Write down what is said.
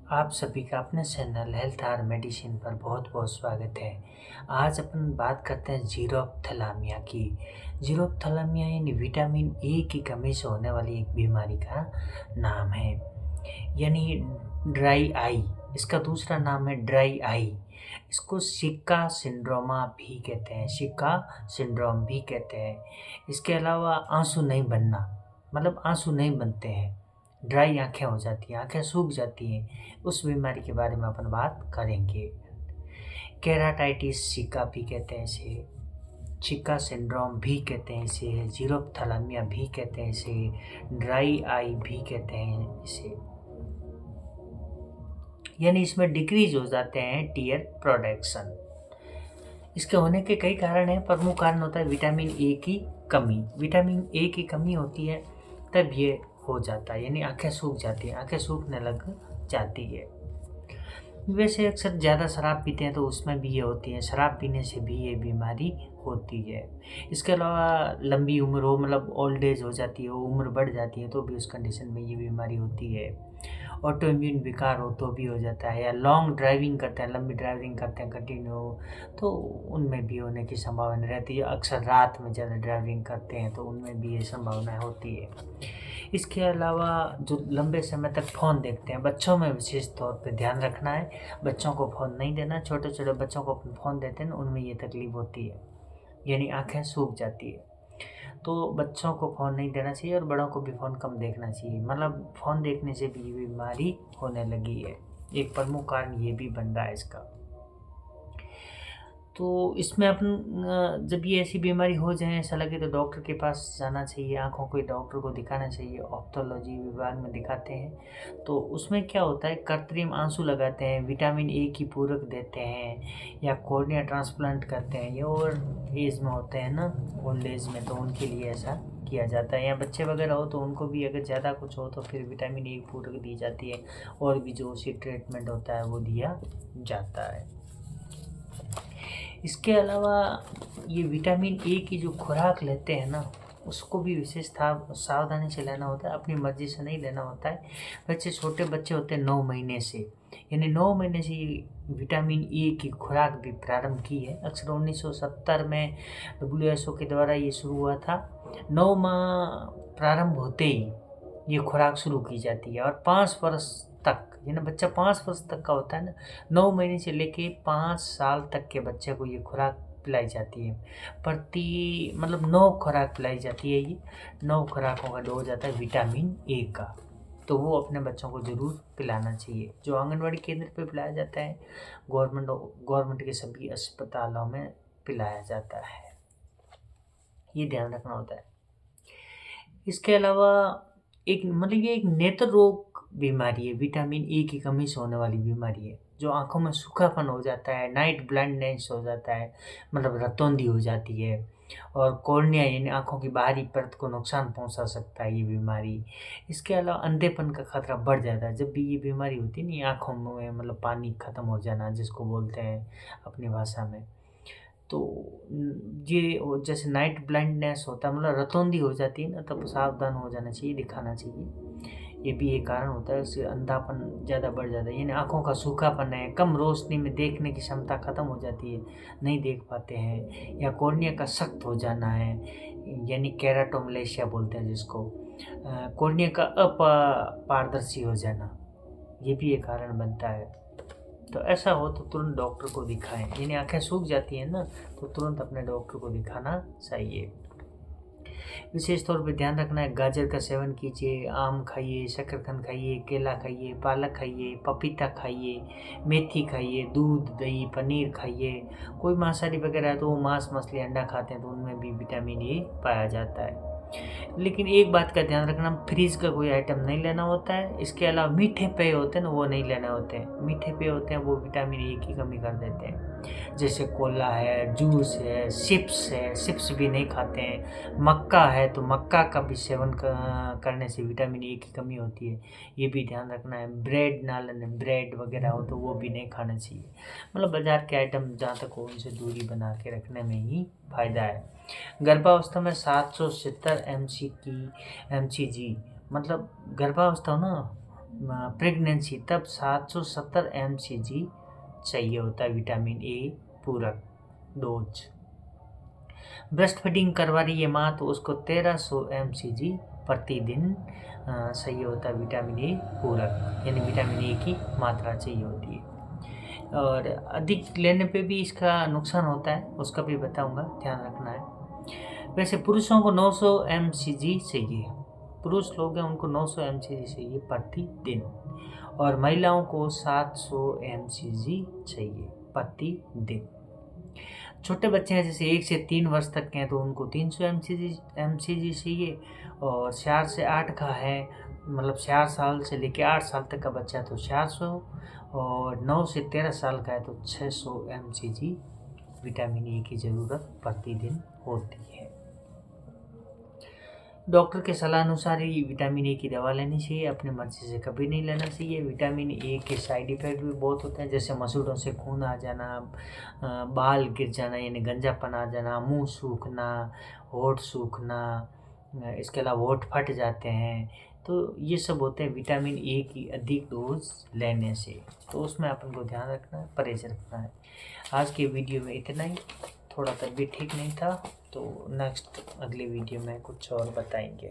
आप सभी का अपने चैनल हेल्थ आर मेडिसिन पर बहुत बहुत स्वागत है। आज अपन बात करते हैं जीरोप्थेलामिया की। जीरोप्थेलामिया यानी विटामिन ए की कमी से होने वाली एक बीमारी का नाम है, यानी ड्राई आई। इसका दूसरा नाम है ड्राई आई। इसको सिक्का सिंड्रोमा भी कहते हैं, सिक्का सिंड्रोम भी कहते हैं। इसके अलावा आंसू नहीं बनना, मतलब आंसू नहीं बनते हैं, ड्राई आँखें हो जाती हैं, आँखें सूख जाती हैं। उस बीमारी के बारे में अपन बात करेंगे। केराटाइटिस सिका भी कहते हैं इसे, चिका सिंड्रोम भी कहते हैं इसे, जीरोप्थेलामिया भी कहते हैं इसे, ड्राई आई भी कहते हैं इसे। यानी इसमें डिक्रीज हो जाते हैं टीयर प्रोडक्शन। इसके होने के कई कारण हैं। प्रमुख कारण होता है विटामिन ए की कमी। विटामिन ए की कमी होती है तब ये हो जाता है, यानी आंखें सूख जाती हैं, आंखें सूखने लग जाती है। वैसे अक्सर ज़्यादा शराब पीते हैं तो उसमें भी ये होती है, शराब पीने से भी ये बीमारी होती है। इसके अलावा लंबी उम्र हो, मतलब ओल्ड एज हो जाती है, उम्र बढ़ जाती है, तो भी उस कंडीशन में ये बीमारी होती है। ऑटो इम्यून विकार हो तो भी हो जाता है, या लॉन्ग ड्राइविंग करते हैं, लंबी ड्राइविंग करते हैं कंटिन्यू, तो उनमें भी होने की संभावना रहती है। अक्सर रात में ज़्यादा ड्राइविंग करते हैं तो उनमें भी ये संभावना होती है। इसके अलावा जो लंबे समय तक फ़ोन देखते हैं, बच्चों में विशेष तौर पे ध्यान रखना है, बच्चों को फ़ोन नहीं देना। छोटे छोटे बच्चों को अपन फ़ोन देते हैं ना, उनमें ये तकलीफ़ होती है, यानी आँखें सूख जाती है। तो बच्चों को फ़ोन नहीं देना चाहिए और बड़ों को भी फ़ोन कम देखना चाहिए, मतलब फ़ोन देखने से भी ये बीमारी होने लगी है। एक प्रमुख कारण ये भी बन रहा है इसका। तो इसमें अपन जब ये ऐसी बीमारी हो जाए, ऐसा लगे, तो डॉक्टर के पास जाना चाहिए, आँखों के डॉक्टर को दिखाना चाहिए। ऑप्थेल्मोलॉजी विभाग में दिखाते हैं तो उसमें क्या होता है, कृत्रिम आंसू लगाते हैं, विटामिन ए की पूरक देते हैं, या कॉर्निया ट्रांसप्लांट करते हैं। ये और एज में होते हैं ना, ओल्ड एज में, तो उनके लिए ऐसा किया जाता है। या बच्चे वगैरह हो तो उनको भी अगर ज़्यादा कुछ हो तो फिर विटामिन ए पूरक दी जाती है, और भी जो उसी ट्रीटमेंट होता है वो दिया जाता है। इसके अलावा ये विटामिन ए की जो खुराक लेते हैं ना, उसको भी विशेष सावधानी से लेना होता है, अपनी मर्ज़ी से नहीं लेना होता है। बच्चे, छोटे बच्चे होते हैं 9 महीने से, यानी 9 महीने से ये विटामिन ए की खुराक भी प्रारंभ की है। अक्सर 1970 में WHO के द्वारा ये शुरू हुआ था। 9 माह प्रारंभ होते ही ये खुराक शुरू की जाती है, और 5 वर्ष तक, यानी बच्चा 5 वर्ष तक का होता है ना, 9 महीने से लेके 5 साल तक के बच्चे को ये खुराक पिलाई जाती है। मतलब 9 खुराक पिलाई जाती है। ये 9 खुराकों का डोज आता है विटामिन ए का, तो वो अपने बच्चों को ज़रूर पिलाना चाहिए। जो आंगनवाड़ी केंद्र पे पिलाया जाता है, गवर्नमेंट के सभी अस्पतालों में पिलाया जाता है, ये ध्यान रखना होता है। इसके अलावा एक, मतलब ये एक नेत्र रोग बीमारी है, विटामिन ए की कमी से होने वाली बीमारी है, जो आँखों में सूखापन हो जाता है, नाइट ब्लाइंडनेस हो जाता है, मतलब रतौंधी हो जाती है, और कॉर्निया यानी आँखों की बाहरी परत को नुकसान पहुंचा सकता है ये बीमारी। इसके अलावा अंधेपन का खतरा बढ़ जाता है जब भी ये बीमारी होती है नहीं, आँखों में मतलब पानी ख़त्म हो जाना जिसको बोलते हैं अपनी भाषा में। तो ये जैसे नाइट ब्लाइंडनेस होता है, मतलब रतौंधी हो जाती है ना, तब सावधान हो जाना चाहिए, दिखाना चाहिए। ये भी एक कारण होता है, उससे अंधापन ज़्यादा बढ़ जाता है, यानी आँखों का सूखापन है, कम रोशनी में देखने की क्षमता ख़त्म हो जाती है, नहीं देख पाते हैं। या कॉर्निया का सख्त हो जाना है, यानी केराटोमलेशिया बोलते हैं जिसको, कॉर्निया का अपारदर्शी हो जाना, ये भी एक कारण बनता है। तो ऐसा हो तो तुरंत डॉक्टर को दिखाएं, यानी आंखें सूख जाती हैं ना, तो तुरंत अपने डॉक्टर को दिखाना चाहिए। विशेष तौर पे ध्यान रखना है, गाजर का सेवन कीजिए, आम खाइए, शकरकंद खाइए, केला खाइए, पालक खाइए, पपीता खाइए, मेथी खाइए, दूध दही पनीर खाइए। कोई मांसाहारी वगैरह है तो वो मांस मछली अंडा खाते हैं तो उनमें भी विटामिन ए पाया जाता है। लेकिन एक बात का ध्यान रखना, फ्रीज का कोई आइटम नहीं लेना होता है। इसके अलावा मीठे पेय होते हैं ना, वो नहीं लेने होते हैं। मीठे पेय होते हैं वो विटामिन ए की कमी कर देते हैं, जैसे कोला है, जूस है, चिप्स भी नहीं खाते हैं। मक्का है तो मक्का का भी सेवन करने से विटामिन ए की कमी होती है, ये भी ध्यान रखना है। ब्रेड ना लेने, ब्रेड वगैरह हो तो वो भी नहीं खाना चाहिए। मतलब बाज़ार के आइटम जहाँ तक हो उनसे दूरी बना के रखने में ही फ़ायदा है। गर्भावस्था में 770 mg, मतलब गर्भावस्था हो ना, प्रेगनेंसी तब 770 mcg चाहिए होता है विटामिन ए पूरक डोज। ब्रेस्ट फीडिंग करवा रही है माँ तो उसको 1300 mcg प्रतिदिन चाहिए होता है विटामिन ए पूरक, यानी विटामिन ए की मात्रा चाहिए होती है। और अधिक लेने पे भी इसका नुकसान होता है, उसका भी बताऊंगा, ध्यान रखना है। वैसे पुरुषों को 900 mcg चाहिए, पुरुष लोग हैं उनको 900 mcg चाहिए प्रतिदिन, और महिलाओं को 700 mcg चाहिए प्रतिदिन। छोटे बच्चे हैं जैसे 1 से 3 वर्ष तक के हैं तो उनको 300 mcg चाहिए, और 4 से 8 का है, मतलब 4 साल से लेकर 8 साल तक का बच्चा है तो 400, और 9 से 13 साल का है तो 600 mcg विटामिन ए की ज़रूरत प्रतिदिन होती है। डॉक्टर के सलाह अनुसार ही विटामिन ए की दवा लेनी चाहिए, अपनी मर्जी से कभी नहीं लेना चाहिए। विटामिन ए के साइड इफ़ेक्ट भी बहुत होते हैं, जैसे मसूड़ों से खून आ जाना, बाल गिर जाना यानी गंजापन आ जाना, मुंह सूखना, होठ सूखना, इसके अलावा होठ फट जाते हैं, तो ये सब होते हैं विटामिन ए की अधिक डोज लेने से, तो उसमें अपन को ध्यान रखना है, परहेज रखना है। आज के वीडियो में इतना ही, थोड़ा तबीयत ठीक नहीं था तो नेक्स्ट अगले वीडियो में कुछ और बताएंगे।